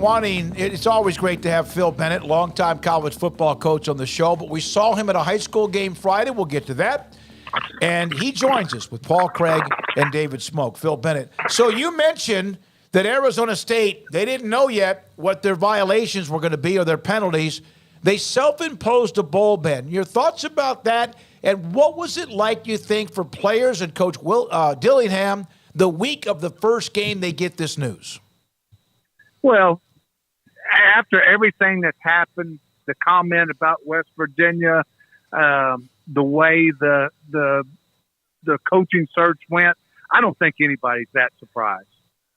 it's always great to have Phil Bennett, longtime college football coach, on the show, but we saw him at a high school game Friday. We'll get to that. And he joins us with Paul Craig and David Smoak. Phil Bennett. So you mentioned that Arizona State, they didn't know yet what their violations were going to be or their penalties. They self-imposed a bowl ban. Your thoughts about that, and what was it like, you think, for players and Coach Dillingham the week of the first game they get this news? Well, after everything that's happened, the comment about West Virginia, the way the coaching search went, I don't think anybody's that surprised.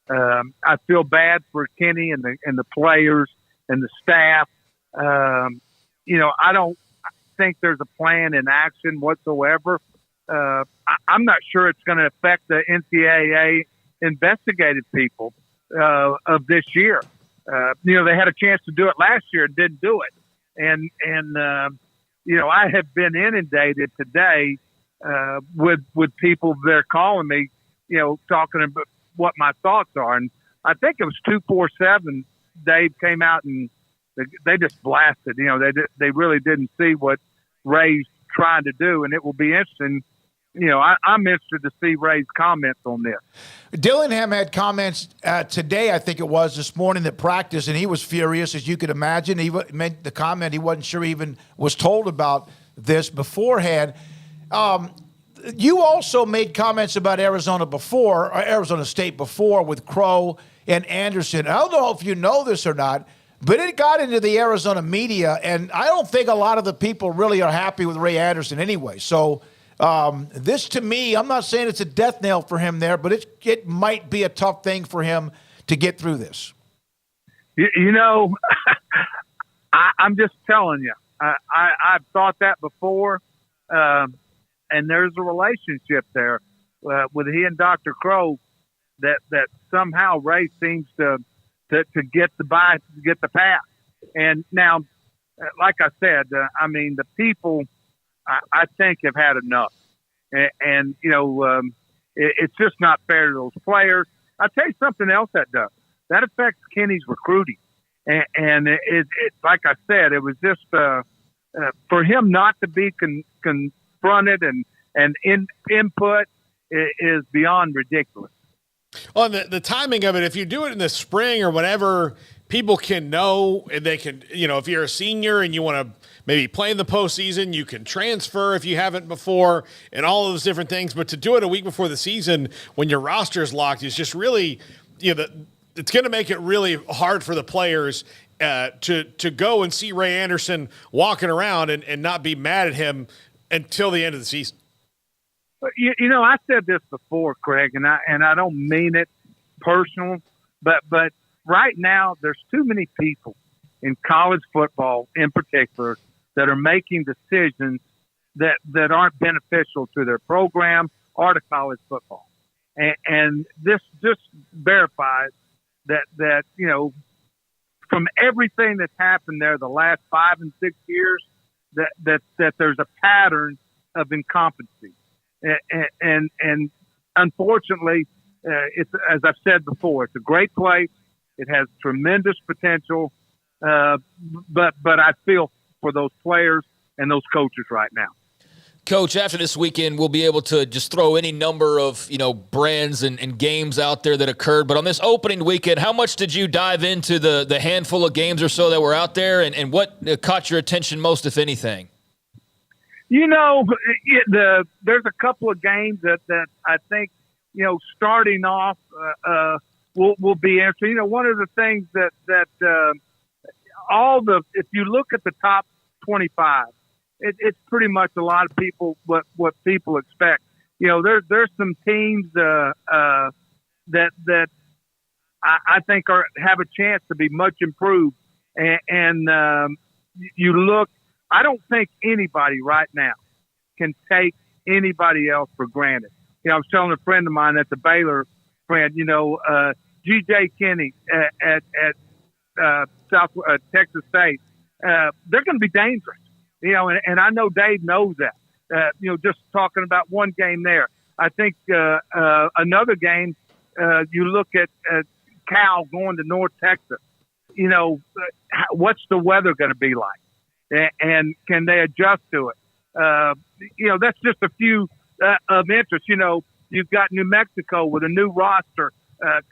I feel bad for Kenny and the players and the staff. I don't think there's a plan in action whatsoever. I'm not sure it's going to affect the NCAA investigative people of this year. They had a chance to do it last year and didn't do it. And I have been inundated today with people. They're calling me, talking about what my thoughts are. And I think it was 247. Dave came out and they just blasted. They really didn't see what Ray's trying to do, and it will be interesting. I'm interested to see Ray's comments on this. Dillingham had comments today, I think it was, this morning at practice, and he was furious, as you could imagine. He made the comment he wasn't sure he even was told about this beforehand. You also made comments about Arizona State before with Crow and Anderson. I don't know if you know this or not, but it got into the Arizona media, and I don't think a lot of the people really are happy with Ray Anderson anyway. So this, to me, I'm not saying it's a death knell for him there, but it might be a tough thing for him to get through this. I'm just telling you, I've thought that before, and there's a relationship there with he and Dr. Crow that somehow Ray seems to get the pass. And now, like I said, the people, I think, have had enough. And it's just not fair to those players. I'll tell you something else that does. That affects Kenny's recruiting. And it like I said, it was just for him not to be confronted and input is beyond ridiculous. Well, the timing of it, if you do it in the spring or whenever people can know, and they can, if you're a senior and you want to maybe play in the postseason, you can transfer if you haven't before, and all of those different things. But to do it a week before the season when your roster is locked is just really, it's going to make it really hard for the players to go and see Ray Anderson walking around and not be mad at him until the end of the season. I said this before, Craig, and I don't mean it personal, but right now there's too many people in college football in particular that are making decisions that aren't beneficial to their program or to college football. And this just verifies that from everything that's happened there the last 5 and 6 years, that there's a pattern of incompetency. And unfortunately, it's, as I've said before, it's a great place. It has tremendous potential, but I feel for those players and those coaches right now. Coach, after this weekend, we'll be able to just throw any number of brands and games out there that occurred. But on this opening weekend, how much did you dive into the handful of games or so that were out there, and what caught your attention most, if anything? There's a couple of games that I think, starting off will be interesting. One of the things that if you look at the top 25, it's pretty much a lot of people what people expect. There's some teams that I think have a chance to be much improved, and you look. I don't think anybody right now can take anybody else for granted. I was telling a friend of mine that's a Baylor friend, G.J. Kinney at Texas State, they're going to be dangerous, and I know Dave knows that, just talking about one game there. I think another game, you look at Cal going to North Texas. what's the weather going to be like, and can they adjust to it? That's just a few of interest. You've got New Mexico with a new roster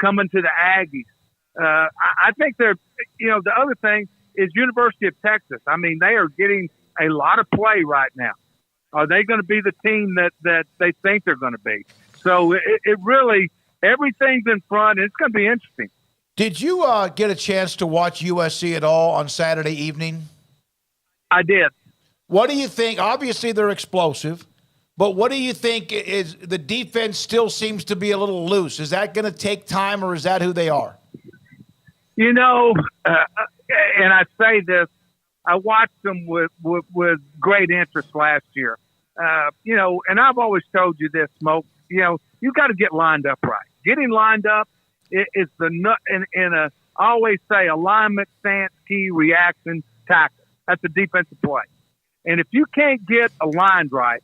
coming to the Aggies. I think they're, the other thing is University of Texas. I mean, they are getting a lot of play right now. Are they going to be the team that they think they're going to be? So it really, everything's in front, and it's going to be interesting. Did you get a chance to watch USC at all on Saturday evening? I did. What do you think? Obviously, they're explosive, but what do you think is the defense still seems to be a little loose? Is that going to take time, or is that who they are? And I say this, I watched them with great interest last year. And I've always told you this, Smoak, you got to get lined up right. Getting lined up is the nut I always say alignment, stance, key, reaction, tackle. That's a defensive play. And if you can't get aligned right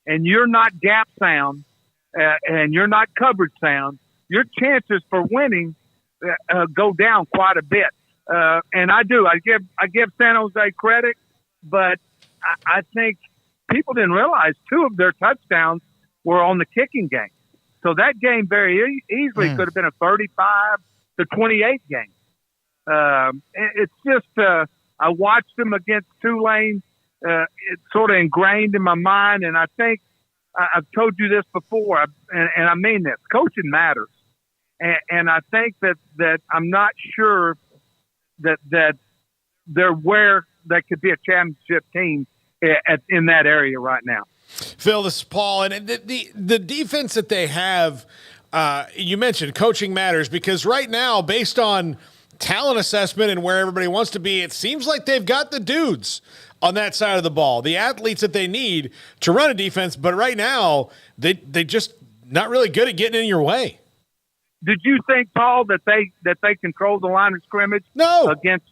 and you're not gap sound and you're not coverage sound, your chances for winning go down quite a bit. And I do. I give San Jose credit, but I think people didn't realize 2 of their touchdowns were on the kicking game. So that game very easily could have been a 35-28 game. It's just I watched them against Tulane. It's sort of ingrained in my mind, and I think I've told you this before, and I mean this. Coaching matters, and I think that I'm not sure that they're where they could be a championship team in that area right now. Phil, this is Paul, and the defense that they have, you mentioned coaching matters, because right now, based on talent assessment and where everybody wants to be, it seems like they've got the dudes on that side of the ball, the athletes that they need to run a defense, but right now, they just not really good at getting in your way. Did you think, Paul, that they controlled the line of scrimmage? No. Against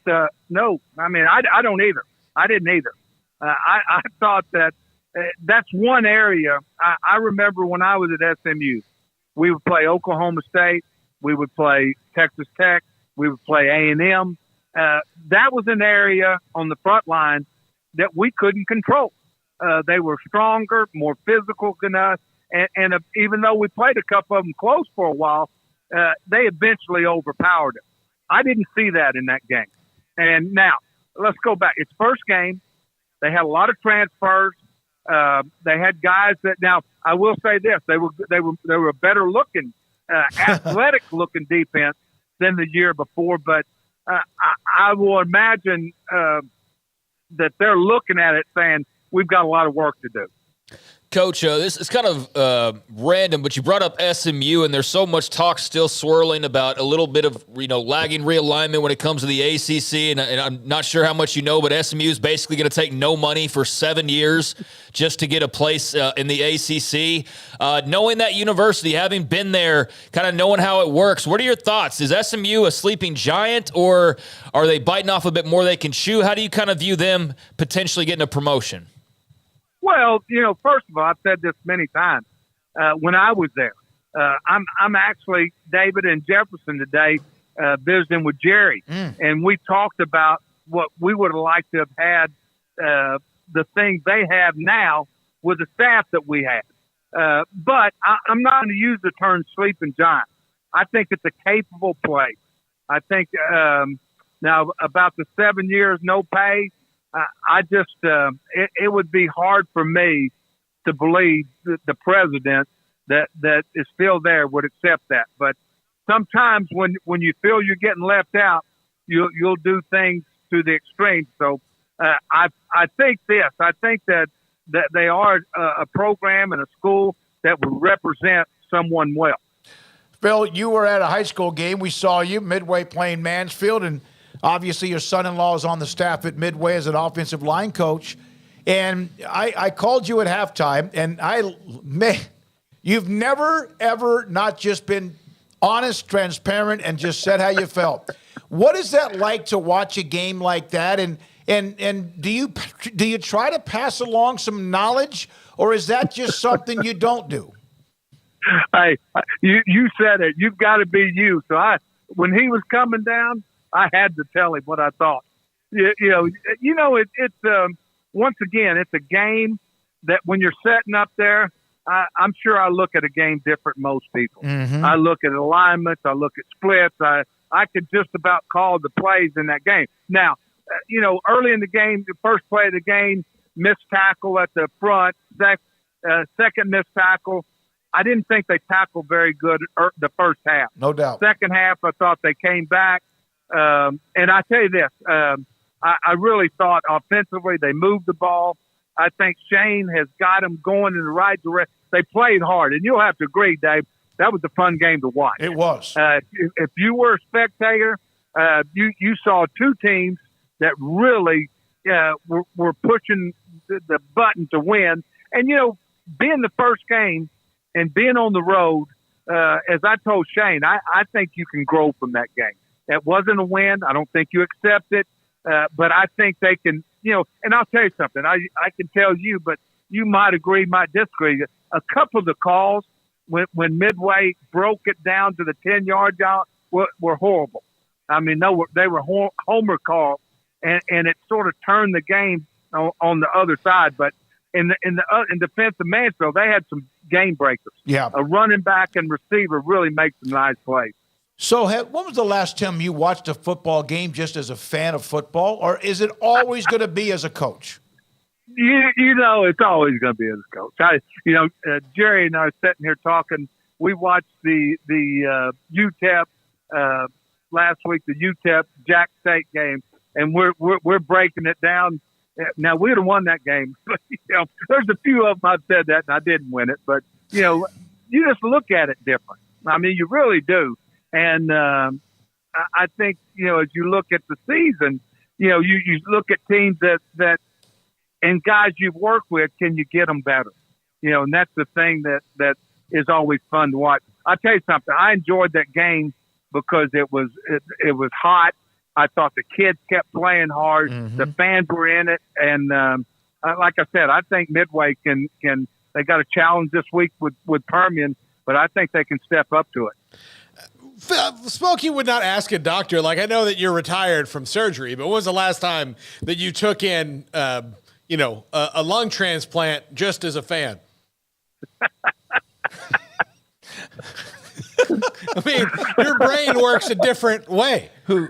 no. I mean, I don't either. I didn't either. I thought that that's one area. I remember when I was at SMU, we would play Oklahoma State, we would play Texas Tech, we would play A&M. That was an area on the front line that we couldn't control. They were stronger, more physical than us, and even though we played a couple of them close for a while, they eventually overpowered it. I didn't see that in that game. And now, let's go back. It's first game. They had a lot of transfers. They had guys that, now I will say this, they were a better looking, athletic looking defense than the year before, but I will imagine that they're looking at it saying, we've got a lot of work to do. Coach, this is kind of random, but you brought up SMU, and there's so much talk still swirling about a little bit of lagging realignment when it comes to the ACC, and I'm not sure how much you know, but SMU is basically going to take no money for 7 years just to get a place in the ACC. Knowing that university, having been there, kind of knowing how it works, what are your thoughts? Is SMU a sleeping giant, or are they biting off a bit more they can chew? How do you kind of view them potentially getting a promotion? Well, first of all, I've said this many times. When I was there, I'm actually David and Jefferson today visiting with Jerry, and we talked about what we would have liked to have had the things they have now with the staff that we had. But I'm not going to use the term sleeping giant. I think it's a capable place. I think now about the 7 years no pay. I just it would be hard for me to believe that the president that is still there would accept that. But sometimes when you feel you're getting left out, you'll do things to the extreme. So I think this. I think that they are a program and a school that would represent someone well. Phil, you were at a high school game. We saw you midway playing Mansfield, and obviously your son-in-law is on the staff at Midway as an offensive line coach. And I called you at halftime, and you've never, ever not just been honest, transparent, and just said how you felt. What is that like to watch a game like that? And do you try to pass along some knowledge, or is that just something you don't do? Hey, you said it. You've got to be you. So when he was coming down, I had to tell him what I thought. It's once again, it's a game that when you're setting up there, I'm sure I look at a game different than most people. Mm-hmm. I look at alignments. I look at splits. I could just about call the plays in that game. Now, early in the game, the first play of the game, missed tackle at the front, second missed tackle. I didn't think they tackled very good the first half. No doubt. Second half, I thought they came back. And I tell you this, I really thought offensively they moved the ball. I think Shane has got them going in the right direction. They played hard. And you'll have to agree, Dave, that was a fun game to watch. It was. If you were a spectator, you saw two teams that really were pushing the button to win. And, being the first game and being on the road, as I told Shane, I think you can grow from that game. That wasn't a win. I don't think you accept it. But I think they can, and I'll tell you something. I can tell you, but you might agree, might disagree. A couple of the calls when Midway broke it down to the 10-yard out were horrible. I mean, they were homer calls, and it sort of turned the game on the other side. But in defense of Mansfield, they had some game breakers. Yeah, a running back and receiver really makes some nice plays. So when was the last time you watched a football game just as a fan of football, or is it always going to be as a coach? It's always going to be as a coach. Jerry and I are sitting here talking. We watched the UTEP last week, the UTEP Jack State game, and we're breaking it down. Now we'd have won that game, but there's a few of them I've said that and I didn't win it. But you just look at it different. I mean, you really do. And I think as you look at the season, you look at teams that and guys you've worked with, can you get them better? And that's the thing that is always fun to watch. I'll tell you something. I enjoyed that game because it was hot. I thought the kids kept playing hard. Mm-hmm. The fans were in it, and like I said, I think Midway can. They got a challenge this week with Permian, but I think they can step up to it. Smokey would not ask a doctor. Like, I know that you're retired from surgery, but when was the last time that you took in, a lung transplant just as a fan? I mean, your brain works a different way. Phil?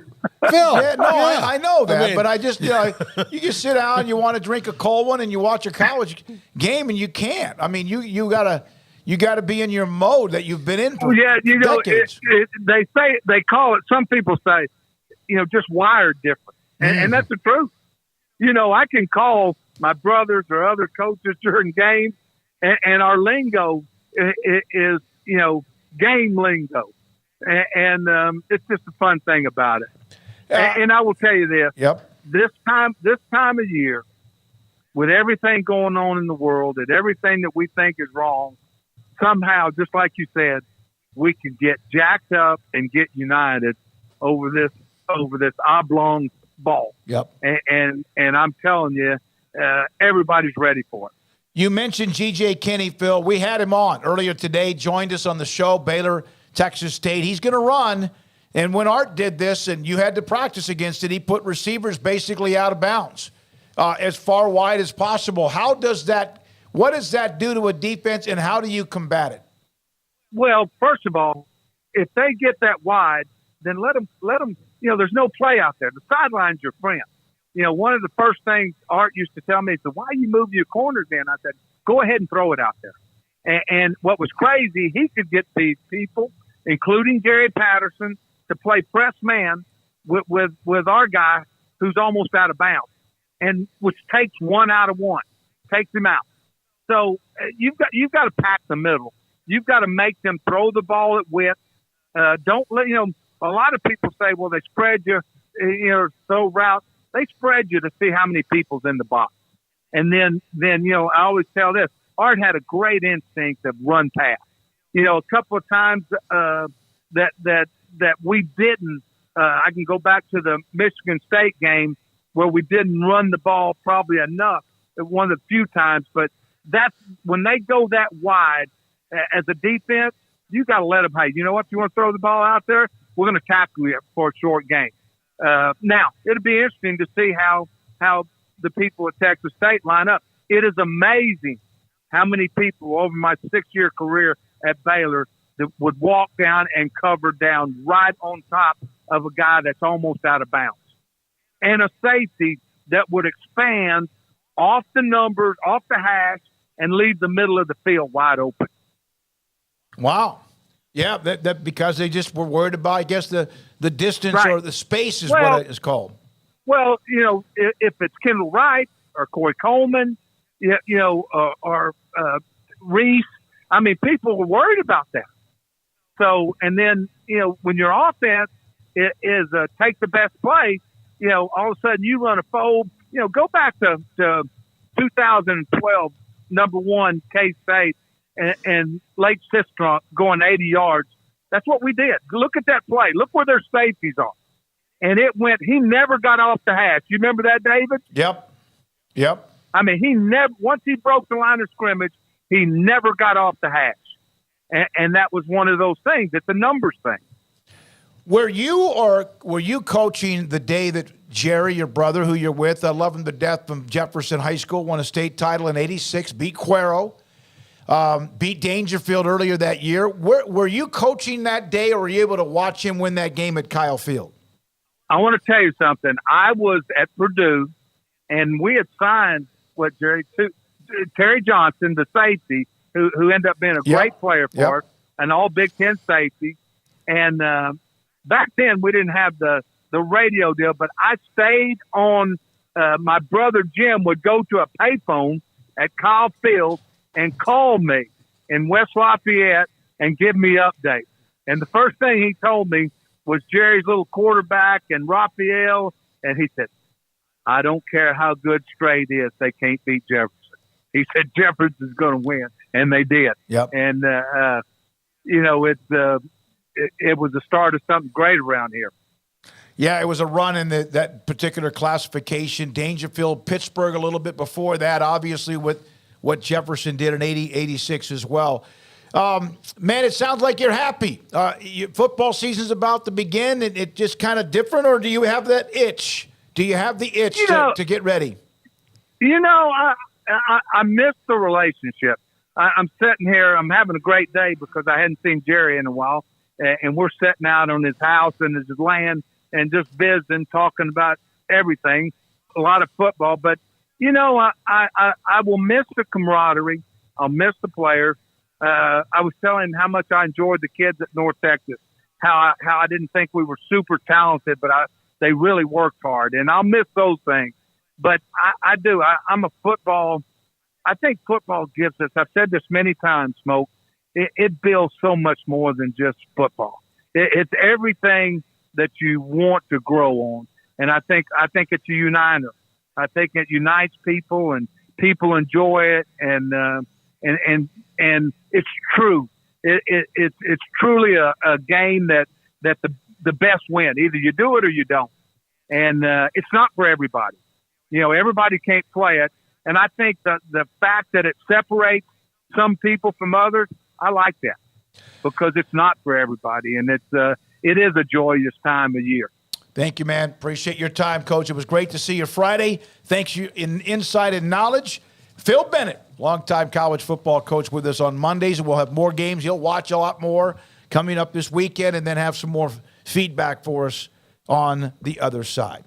Yeah, no, yeah. I know that, but I just, you can sit down and you want to drink a cold one and you watch a college game and you can't. I mean, you gotta be in your mode that you've been in for decades. They call it. Some people say, just wired different, and that's the truth. I can call my brothers or other coaches during games, and our lingo is game lingo, and it's just a fun thing about it. And I will tell you this: this time of year, with everything going on in the world, and everything that we think is wrong, somehow, just like you said, we can get jacked up and get united over this oblong ball. Yep. And I'm telling you, everybody's ready for it. You mentioned G.J. Kinney, Phil. We had him on earlier today, joined us on the show, Baylor, Texas State. He's going to run. And when Art did this and you had to practice against it, he put receivers basically out of bounds as far wide as possible. What does that do to a defense, and how do you combat it? Well, first of all, if they get that wide, then let them. There's no play out there. The sideline's your friend. One of the first things Art used to tell me is, why you move your corners in? I said, go ahead and throw it out there. And what was crazy, he could get these people, including Gary Patterson, to play press man with our guy who's almost out of bounds, and which takes one out of one, takes him out. So you've got to pack the middle. You've got to make them throw the ball at width. Don't let a lot of people say, well, they spread you, throw routes. They spread you to see how many people's in the box. And then I always tell this: Art had a great instinct of run pass. A couple of times that we didn't. I can go back to the Michigan State game where we didn't run the ball probably enough. One of the few times, but that's when they go that wide as a defense. You got to let them. Hey, you know what? If you want to throw the ball out there, we're going to tackle you for a short game. Now, it'll be interesting to see how the people at Texas State line up. It is amazing how many people over my 6-year career at Baylor that would walk down and cover down right on top of a guy that's almost out of bounds. And a safety that would expand off the numbers, off the hash, and leave the middle of the field wide open. Wow. Yeah, that because they just were worried about, I guess, the distance Right. or the space is Well, what it is called. Well, if it's Kendall Wright or Corey Coleman, or Reese, I mean, people were worried about that. So, and then, when your offense is take the best play, all of a sudden you run a fold. Go back to 2012, number one K-State and Lake Sistrunk going 80 yards. That's what we did. Look at that play. Look where their safeties are. And it went, he never got off the hash. You remember that, David? Yep. I mean, he never, once he broke the line of scrimmage, he never got off the hash. And that was one of those things. It's a numbers thing. Were you coaching the day that Jerry, your brother, who you're with, I love him to death, from Jefferson High School, won a state title in '86, beat Cuero, beat Dangerfield earlier that year? Were you coaching that day, or were you able to watch him win that game at Kyle Field? I want to tell you something. I was at Purdue, and we had signed Terry Johnson, the safety, who ended up being a great player for us, an all Big Ten safety. And back then we didn't have the radio deal, but I stayed on. My brother Jim would go to a payphone at Kyle Field and call me in West Lafayette and give me updates. And the first thing he told me was Jerry's little quarterback and Raphael, and he said, "I don't care how good Straight is, they can't beat Jefferson." He said Jefferson's going to win, and they did. Yep. And it was the start of something great around here. Yeah, it was a run in that particular classification. Dangerfield, Pittsburgh a little bit before that, obviously with what Jefferson did in 86 as well. Man, it sounds like you're happy. Football season's about to begin, and it just kind of different, or do you have that itch? Do you have the itch to get ready? I miss the relationship. I'm sitting here. I'm having a great day because I hadn't seen Jerry in a while, and we're sitting out on his house and his land and just visiting, talking about everything, a lot of football. But, I will miss the camaraderie. I'll miss the players. I was telling him how much I enjoyed the kids at North Texas, how I didn't think we were super talented, but they really worked hard, and I'll miss those things. But I do. I'm a football. I think football gives us, I've said this many times, Smoak, it builds so much more than just football. It's everything that you want to grow on. And I think it's a uniter. I think it unites people, and people enjoy it. And it's true. It's truly a game that the best win. Either you do it or you don't. And it's not for everybody. Everybody can't play it. And I think the fact that it separates some people from others, I like that, because it's not for everybody. And it is a joyous time of year. Thank you, man. Appreciate your time, Coach. It was great to see you Friday. Thanks you in insight and knowledge. Phil Bennett, longtime college football coach, with us on Mondays, and we'll have more games. He'll watch a lot more coming up this weekend, and then have some more feedback for us on the other side.